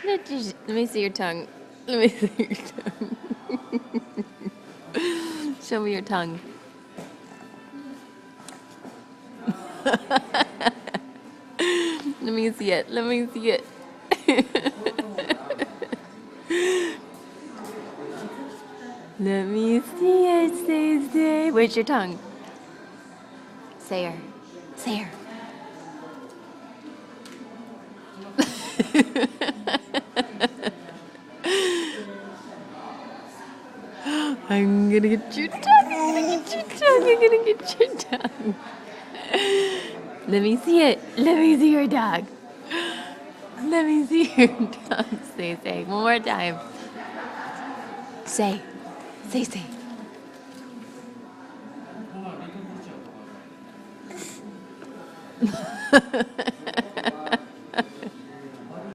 Let me see your tongue. Let me see your tongue. Show me your tongue. Let me see it. Let me see it. Let me see it. Say. Where's your tongue? Say her. Say her. I'm gonna get your tongue. I'm gonna get your tongue. I'm gonna get your tongue. Let me see it. Let me see your dog. Let me see your dog. Say. One more time. Say. Say.